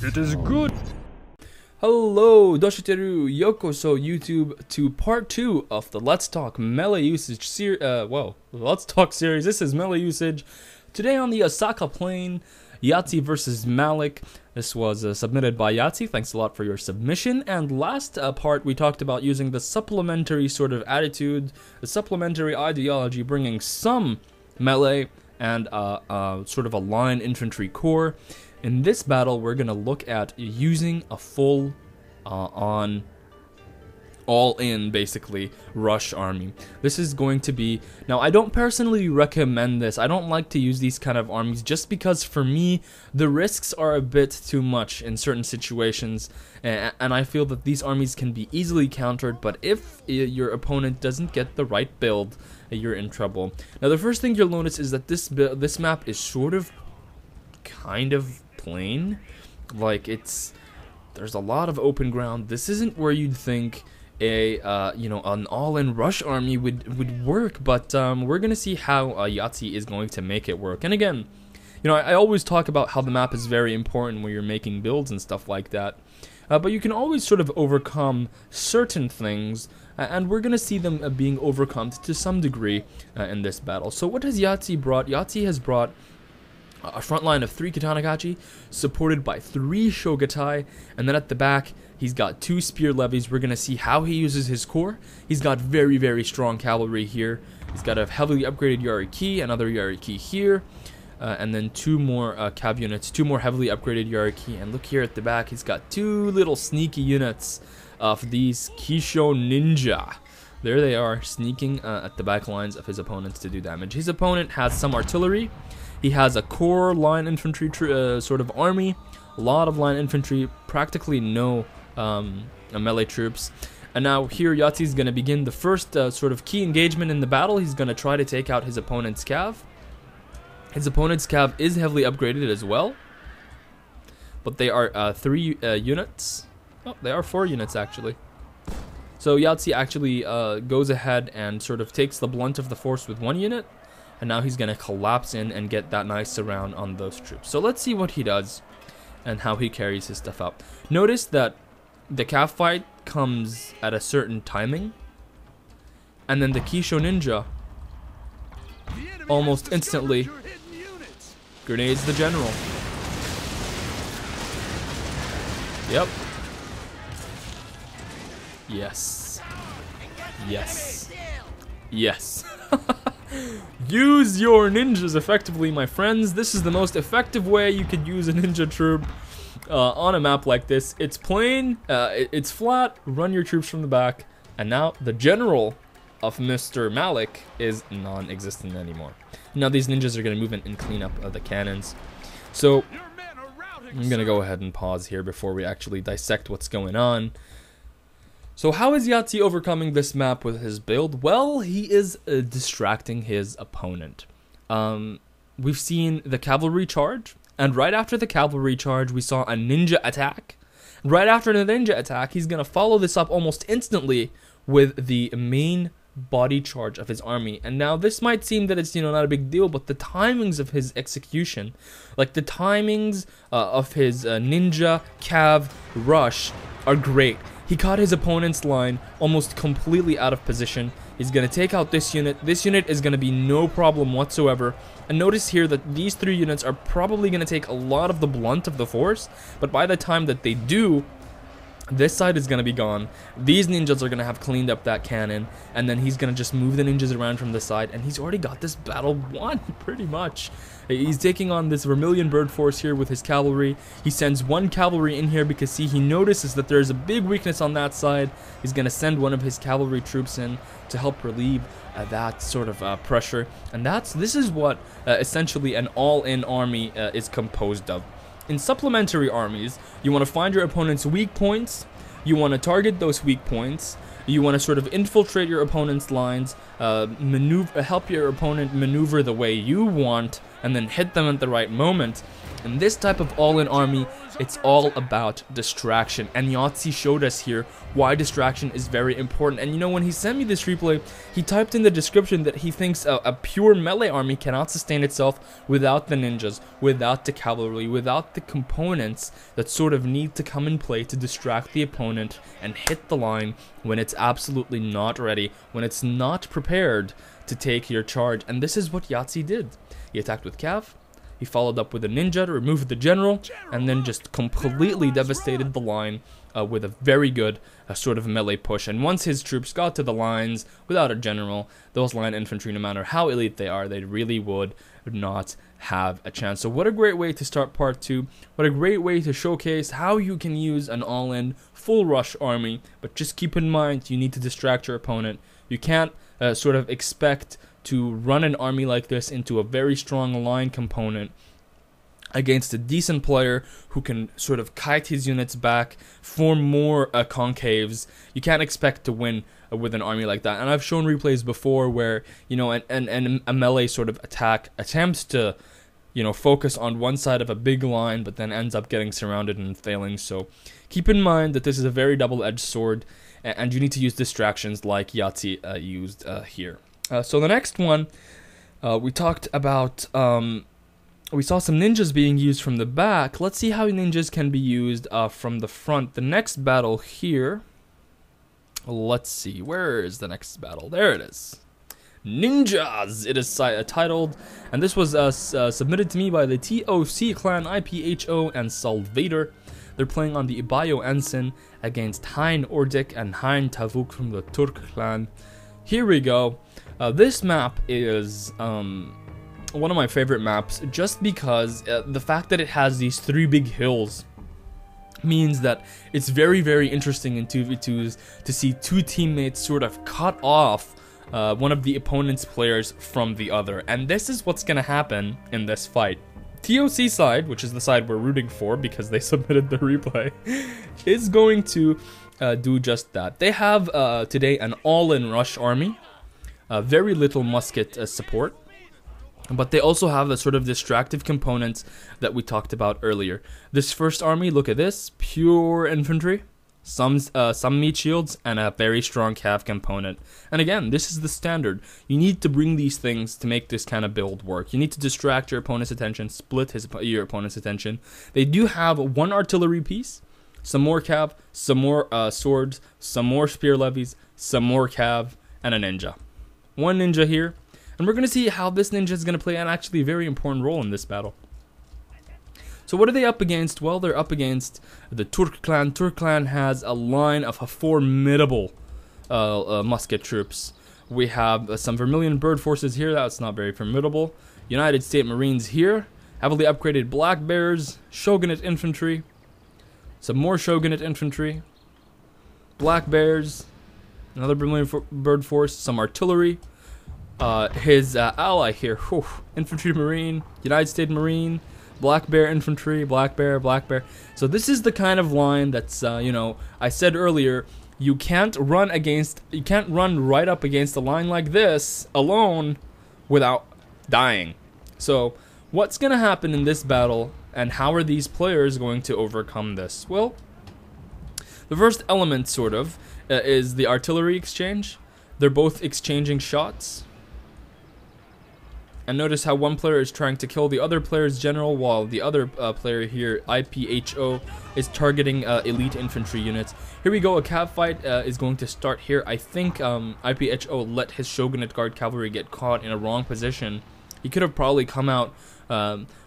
It is good. Hello, Doshiteru, Yokoso YouTube to part 2 of the Let's Talk Melee Usage series. Let's Talk series. This is Melee Usage. Today on the Osaka Plain, Yahtzee versus Malik. This was submitted by Yahtzee. Thanks a lot for your submission. And last part, we talked about using the supplementary sort of attitude, the supplementary ideology, bringing some melee and sort of a line infantry core. In this battle, we're going to look at using a full on all-in, basically, rush army. This is going to be... Now, I don't personally recommend this. I don't like to use these kind of armies just because, for me, the risks are a bit too much in certain situations, and I feel that these armies can be easily countered, but if your opponent doesn't get the right build, you're in trouble. Now, the first thing you'll notice is that this map is sort of kind of plain. Like, there's a lot of open ground. This isn't where you'd think an all-in rush army would work, but we're gonna see how Yahtzee is going to make it work. And again, I always talk about how the map is very important when you're making builds and stuff like that, but you can always sort of overcome certain things, and we're gonna see them being overcome to some degree in this battle. So what has Yahtzee brought? Yahtzee has brought a front line of 3 Katanagachi, supported by 3 Shogatai, and then at the back, he's got 2 spear levies. We're going to see how he uses his core. He's got very, very strong cavalry here. He's got a heavily upgraded Yariki, another Yariki here, and then 2 more cav units, 2 more heavily upgraded Yariki, and look here at the back, he's got 2 little sneaky units of these Kisho Ninja. There they are, sneaking at the back lines of his opponents to do damage. His opponent has some artillery. He has a core line infantry sort of army, a lot of line infantry, practically no melee troops. And now here Yahtzee is going to begin the first sort of key engagement in the battle. He's going to try to take out his opponent's cav. His opponent's cav is heavily upgraded as well, but they are 3 units. Oh, they are 4 units actually. So Yahtzee actually goes ahead and sort of takes the blunt of the force with 1 unit. And now he's going to collapse in and get that nice surround on those troops. So let's see what he does and how he carries his stuff out. Notice that the cav fight comes at a certain timing. And then the Kisho Ninja almost instantly grenades the general. Yep. Yes. Yes. Yes. Use your ninjas effectively, my friends. This is the most effective way you could use a ninja troop on a map like this. It's plain, it's flat, run your troops from the back, and now the general of Mr. Malik is non-existent anymore. Now these ninjas are going to move in and clean up the cannons. So I'm going to go ahead and pause here before we actually dissect what's going on. So how is Yahtzee overcoming this map with his build? Well, he is distracting his opponent. We've seen the cavalry charge, and right after the cavalry charge, we saw a ninja attack. Right after the ninja attack, he's going to follow this up almost instantly with the main body charge of his army. And now this might seem that it's not a big deal, but the timings of his execution, like the timings of his ninja cav rush, are great. He caught his opponent's line almost completely out of position. He's going to take out this unit. This unit is going to be no problem whatsoever. And notice here that these 3 units are probably going to take a lot of the blunt of the force. But by the time that they do, this side is going to be gone. These ninjas are going to have cleaned up that cannon. And then he's going to just move the ninjas around from the side. And he's already got this battle won, pretty much. He's taking on this Vermilion Bird force here with his cavalry. He sends 1 cavalry in here because, see, he notices that there's a big weakness on that side. He's going to send 1 of his cavalry troops in to help relieve that sort of pressure. And this is what essentially an all-in army is composed of. In supplementary armies, you want to find your opponent's weak points, you want to target those weak points, you want to sort of infiltrate your opponent's lines, help your opponent maneuver the way you want, and then hit them at the right moment. In this type of all-in army, it's all about distraction, and Yahtzee showed us here why distraction is very important. And you know, when he sent me this replay, he typed in the description that he thinks a pure melee army cannot sustain itself without the ninjas, without the cavalry, without the components that sort of need to come in play to distract the opponent and hit the line when it's absolutely not ready, when it's not prepared to take your charge. And this is what Yahtzee did. He attacked with Cav. He followed up with a ninja to remove the general, and then just completely devastated the line with a very good sort of melee push. And once his troops got to the lines without a general, those line infantry, no matter how elite they are, they really would not have a chance. So what a great way to start part 2. What a great way to showcase how you can use an all-in full rush army. But just keep in mind, you need to distract your opponent. You can't sort of expect to run an army like this into a very strong line component against a decent player who can sort of kite his units back, form more concaves. You can't expect to win with an army like that. And I've shown replays before where, you know, and a melee sort of attack attempts to, you know, focus on one side of a big line, but then ends up getting surrounded and failing. So keep in mind that this is a very double-edged sword, and you need to use distractions like Yahtzee used here. So the next one, we talked about, we saw some ninjas being used from the back. Let's see how ninjas can be used from the front. The next battle here, let's see, where is the next battle? There it is. Ninjas, it is titled, and this was submitted to me by the TOC clan, IPHO, and Salvator. They're playing on the Ibayo Ensign against Hein Ordik and Hein Tavuk from the Turk clan. Here we go. This map is one of my favorite maps, just because the fact that it has these 3 big hills means that it's very, very interesting in 2v2s to see 2 teammates sort of cut off one of the opponent's players from the other. And this is what's going to happen in this fight. TOC side, which is the side we're rooting for because they submitted the replay, is going to do just that. They have today an all-in rush army. Very little musket support, but they also have the sort of distractive components that we talked about earlier. This first army, look at this, pure infantry, some meat shields, and a very strong cav component. And again, this is the standard. You need to bring these things to make this kind of build work. You need to distract your opponent's attention, split your opponent's attention. They do have 1 artillery piece, some more cav, some more swords, some more spear levies, some more cav, and a ninja. 1 ninja here, and we're going to see how this ninja is going to play an actually very important role in this battle. So what are they up against? Well, they're up against the Turk clan. Turk clan has a line of formidable musket troops. We have some Vermilion bird forces here. That's not very formidable. United States Marines here. Heavily upgraded black bears. Shogunate infantry. Some more Shogunate infantry. Black bears. Another Vermilion bird force. Some artillery. His ally here. Whew, infantry marine. United States Marine. Black bear infantry. Black bear. Black bear. So this is the kind of line that's, you know, I said earlier, you can't run right up against a line like this alone without dying. So what's going to happen in this battle, and how are these players going to overcome this? Well, the first element sort of is the artillery exchange. They're both exchanging shots. And notice how one player is trying to kill the other player's general, while the other player here, IPHO, is targeting elite infantry units. Here we go, a cav fight is going to start here. I think IPHO let his Shogunate Guard cavalry get caught in a wrong position. He could have probably come out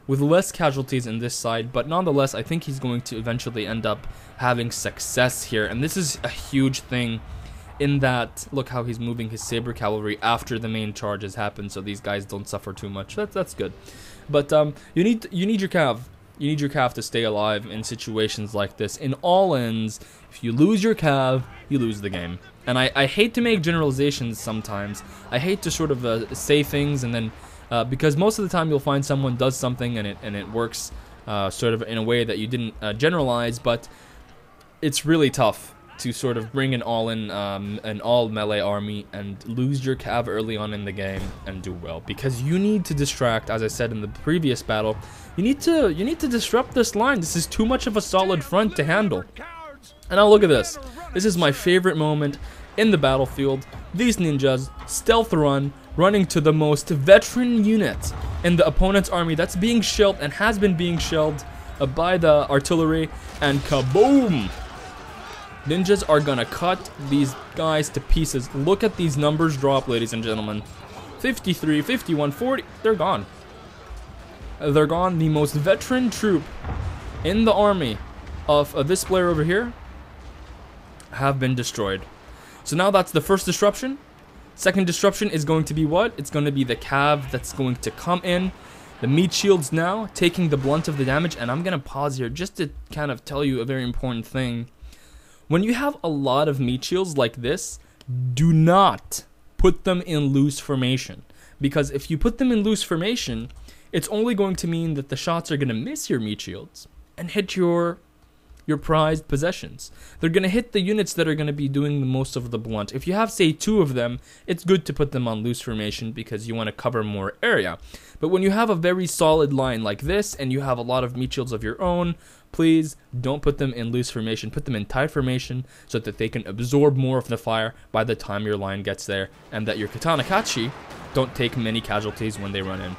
with less casualties in this side, but nonetheless, I think he's going to eventually end up having success here. And this is a huge thing, in that, look how he's moving his saber cavalry after the main charge has happened, so these guys don't suffer too much. That's good. But you need your cav. You need your cav to stay alive in situations like this. In all-ins, if you lose your cav, you lose the game. And I hate to make generalizations sometimes. I hate to sort of say things and then because most of the time you'll find someone does something and it works sort of in a way that you didn't generalize, but it's really tough to sort of bring an all melee army and lose your cav early on in the game and do well, because you need to distract. As I said in the previous battle, you need to disrupt this line. This is too much of a solid front to handle. And now look at this. This is my favorite moment in the battlefield. These ninjas stealth running to the most veteran unit in the opponent's army that's being shelled and has been being shelled by the artillery, and kaboom! Ninjas are gonna cut these guys to pieces. Look at these numbers drop, ladies and gentlemen. 53, 51, 40, they're gone. They're gone. The most veteran troop in the army of this player over here have been destroyed. So now that's the first disruption. Second disruption is going to be what? It's going to be the cav that's going to come in. The meat shields now taking the blunt of the damage. And I'm going to pause here just to kind of tell you a very important thing. When you have a lot of meat shields like this, do not put them in loose formation. Because if you put them in loose formation, it's only going to mean that the shots are going to miss your meat shields and hit your prized possessions. They're going to hit the units that are going to be doing the most of the blunt. If you have, say, 2 of them, it's good to put them on loose formation because you want to cover more area. But when you have a very solid line like this and you have a lot of meat shields of your own, please don't put them in loose formation. Put them in tight formation so that they can absorb more of the fire by the time your line gets there, and that your katana kachi don't take many casualties when they run in.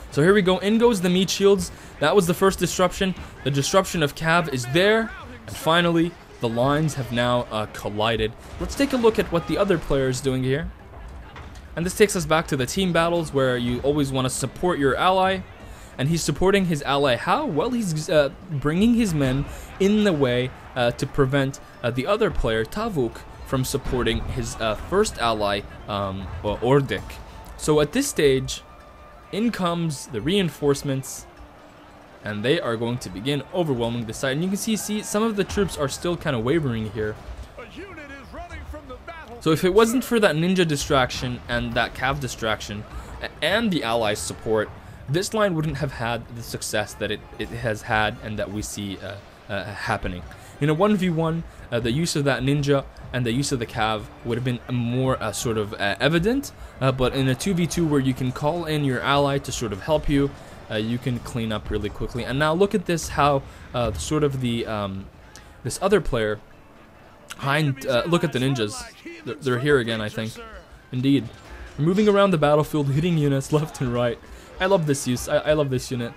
So here we go, in goes the meat shields. That was the first disruption. The disruption of cav is there. And finally, the lines have now collided. Let's take a look at what the other player is doing here. And this takes us back to the team battles where you always want to support your ally. And he's supporting his ally how? Well, he's bringing his men in the way to prevent the other player, Tavuk, from supporting his first ally, Ordik. So at this stage, in comes the reinforcements, and they are going to begin overwhelming the side. And you can see some of the troops are still kind of wavering here. So if it wasn't for that ninja distraction and that cav distraction and the allies' support, this line wouldn't have had the success that it has had and that we see happening. In a 1v1, the use of that ninja and the use of the cav would have been more sort of evident, but in a 2v2 where you can call in your ally to sort of help you, you can clean up really quickly. And now look at this, how sort of the this other player, look at the ninjas, they're here again, I think. Indeed, moving around the battlefield, hitting units left and right. I love this use. I love this unit,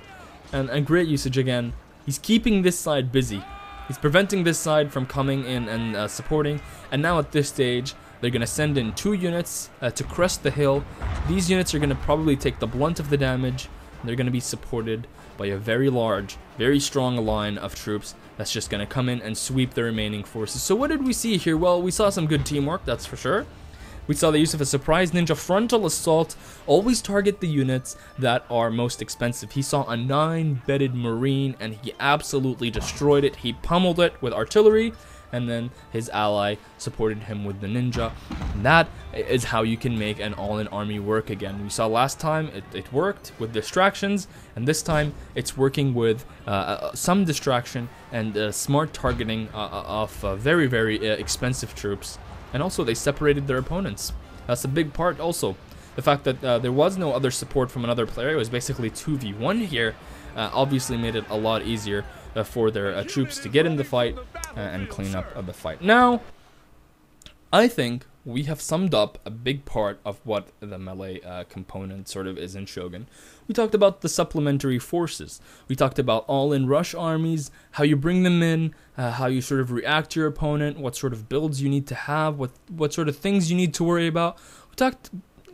and great usage again. He's keeping this side busy. He's preventing this side from coming in and supporting. And now at this stage, they're going to send in 2 units to crest the hill. These units are going to probably take the blunt of the damage. And they're going to be supported by a very large, very strong line of troops that's just going to come in and sweep the remaining forces. So what did we see here? Well, we saw some good teamwork, that's for sure. We saw the use of a surprise ninja frontal assault. Always target the units that are most expensive. He saw a 9-bedded marine and he absolutely destroyed it. He pummeled it with artillery, and then his ally supported him with the ninja. And that is how you can make an all-in army work again. We saw last time it worked with distractions, and this time it's working with some distraction and smart targeting of very, very expensive troops. And also, they separated their opponents. That's a big part also. The fact that there was no other support from another player, it was basically 2v1 here, obviously made it a lot easier for their troops to get in the fight and clean up the fight. Now, I think we have summed up a big part of what the melee component sort of is in Shogun. We talked about the supplementary forces. We talked about all-in rush armies, how you bring them in, how you sort of react to your opponent, what sort of builds you need to have, what sort of things you need to worry about. We talked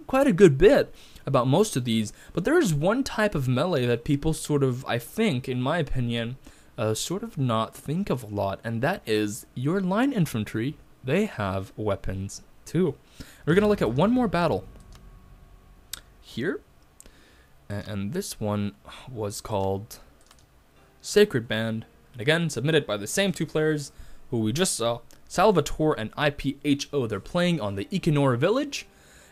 quite a good bit about most of these, but there is one type of melee that people sort of, I think, in my opinion, sort of not think of a lot, and that is your line infantry. They have weapons too. We're going to look at one more battle here, and this one was called Sacred Band, and again submitted by the same 2 players who we just saw, Salvatore and IPHO. They're playing on the Ikinor village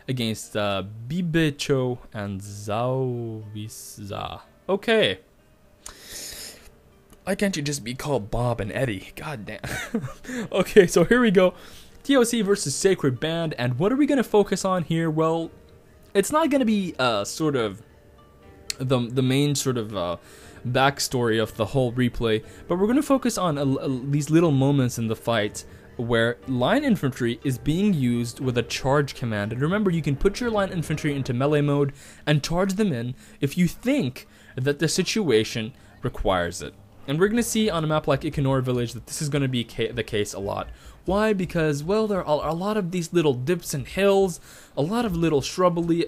against Bibecho and Zaoviza. Okay, Why can't you just be called Bob and Eddie? God damn. Okay, so here we go. TOC versus Sacred Band, and what are we going to focus on here? Well, it's not going to be sort of the main sort of backstory of the whole replay, but we're going to focus on these little moments in the fight where line infantry is being used with a charge command. And remember, you can put your line infantry into melee mode and charge them in if you think that the situation requires it. And we're going to see on a map like Ikanor Village that this is going to be the case a lot. Why? Because, well, there are a lot of these little dips and hills, a lot of little shrubbery,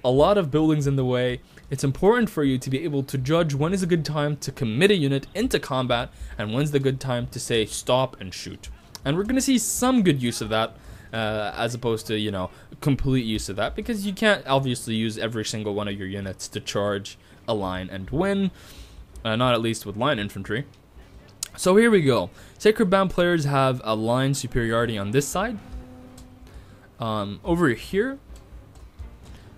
a lot of buildings in the way. It's important for you to be able to judge when is a good time to commit a unit into combat and when's the good time to say stop and shoot. And we're going to see some good use of that, as opposed to, you know, complete use of that, because you can't obviously use every single one of your units to charge a line and win, not at least with line infantry. So here we go. Sacred Band players have a line superiority on this side. Over here,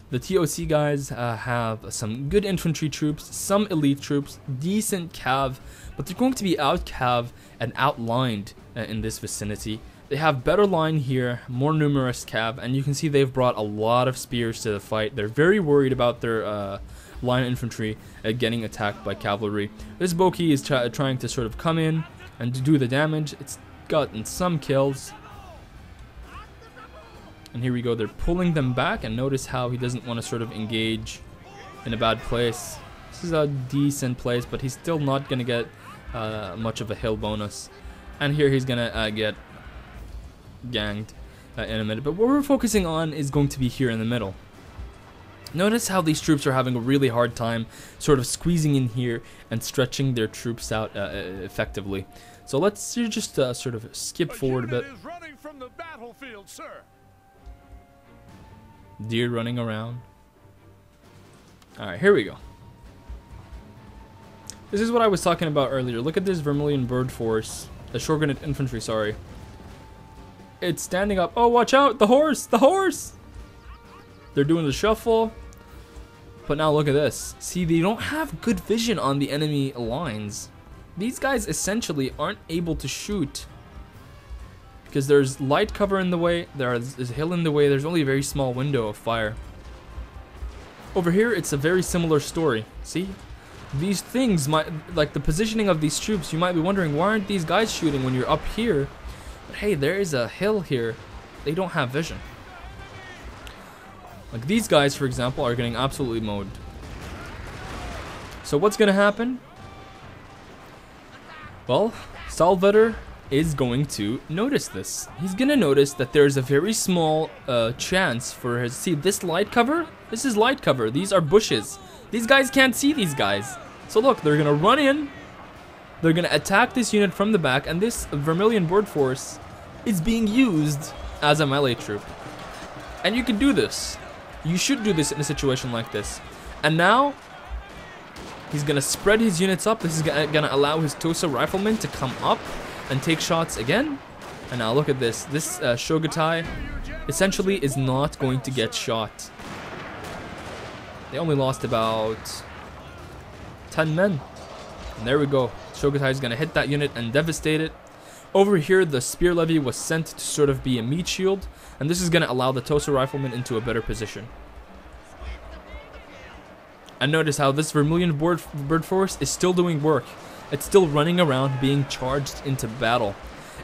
the TOC guys have some good infantry troops, some elite troops, decent cav, but they're going to be out cav and outlined in this vicinity. They have better line here, more numerous cav, and you can see they've brought a lot of spears to the fight. They're very worried about their line infantry getting attacked by cavalry. This Boki is trying to sort of come in and to do the damage. It's gotten some kills. And here we go, they're pulling them back, and notice how he doesn't want to sort of engage in a bad place. This is a decent place, but he's still not going to get much of a hill bonus. And here he's going to get ganged in a minute. But what we're focusing on is going to be here in the middle. Notice how these troops are having a really hard time sort of squeezing in here and stretching their troops out effectively. So let's just sort of skip forward a bit. Running from the battlefield, sir. Deer running around. Alright, here we go. This is what I was talking about earlier. Look at this Vermilion Bird Force. The Shogun infantry, sorry. It's standing up. Oh, watch out! The horse! The horse! They're doing the shuffle. But now look at this. See, they don't have good vision on the enemy lines. These guys essentially aren't able to shoot because there's light cover in the way, there's a hill in the way, there's only a very small window of fire. Over here, it's a very similar story. See? These things might, like the positioning of these troops, you might be wondering, why aren't these guys shooting when you're up here? But hey, there is a hill here. They don't have vision. Like these guys, for example, are getting absolutely mowed. So what's going to happen? Well, Salvator is going to notice this. He's going to notice that there's a very small chance for his... See, this light cover? This is light cover. These are bushes. These guys can't see these guys. So look, they're going to run in. They're going to attack this unit from the back. And this Vermilion Bird Force is being used as a melee troop. And you can do this. You should do this in a situation like this. And now, he's going to spread his units up. This is going to allow his Tosa riflemen to come up and take shots again. And now look at this. This Shogutai essentially is not going to get shot. They only lost about 10 men. And there we go. Shogutai is going to hit that unit and devastate it. Over here, the spear levy was sent to sort of be a meat shield, and this is going to allow the Tosa riflemen into a better position. And notice how this Vermilion Bird Force is still doing work. It's still running around being charged into battle.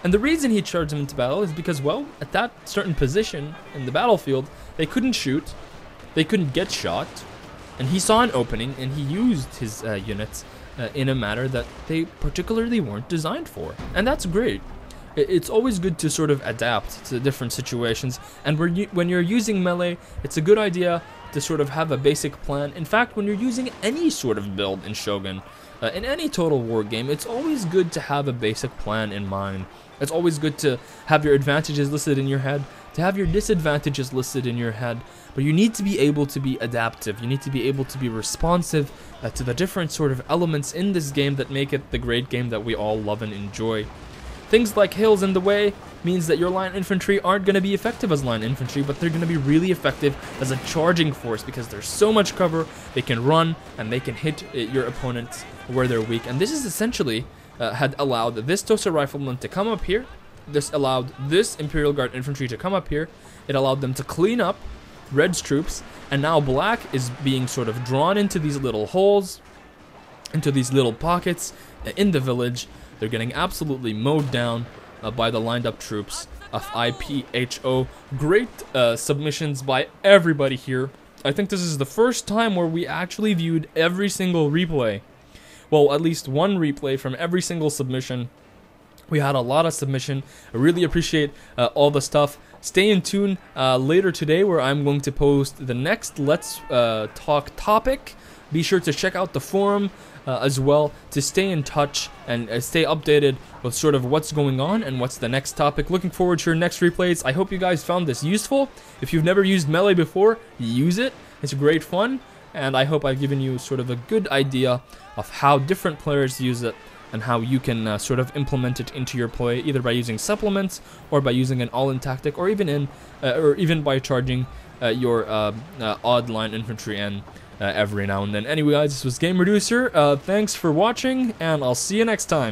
And the reason he charged them into battle is because, well, at that certain position in the battlefield, they couldn't shoot, they couldn't get shot, and he saw an opening, and he used his units in a manner that they particularly weren't designed for. And that's great. It's always good to sort of adapt to different situations, and when you're using melee, it's a good idea to sort of have a basic plan. In fact, when you're using any sort of build in Shogun, in any Total War game, it's always good to have a basic plan in mind. It's always good to have your advantages listed in your head, to have your disadvantages listed in your head, but you need to be able to be adaptive. You need to be able to be responsive to the different sort of elements in this game that make it the great game that we all love and enjoy. Things like hills in the way means that your line infantry aren't going to be effective as line infantry, but they're going to be really effective as a charging force because there's so much cover. They can run and they can hit your opponents where they're weak. And this is essentially had allowed this Tosa rifleman to come up here. This allowed this Imperial Guard infantry to come up here. It allowed them to clean up Red's troops, and now Black is being sort of drawn into these little holes, into these little pockets in the village. They're getting absolutely mowed down by the lined up troops of IPHO. Great submissions by everybody here. I think this is the first time where we actually viewed every single replay. Well, at least one replay from every single submission. We had a lot of submission. I really appreciate all the stuff. Stay in tune later today where I'm going to post the next Let's Talk topic. Be sure to check out the forum as well to stay in touch and stay updated with sort of what's going on and what's the next topic. Looking forward to your next replays. I hope you guys found this useful. If you've never used Melee before, use it. It's great fun. And I hope I've given you sort of a good idea of how different players use it and how you can sort of implement it into your play, either by using supplements or by using an all-in tactic, or even by charging your odd line infantry and every now and then. Anyway, guys, this was Game Reducer. Thanks for watching, and I'll see you next time.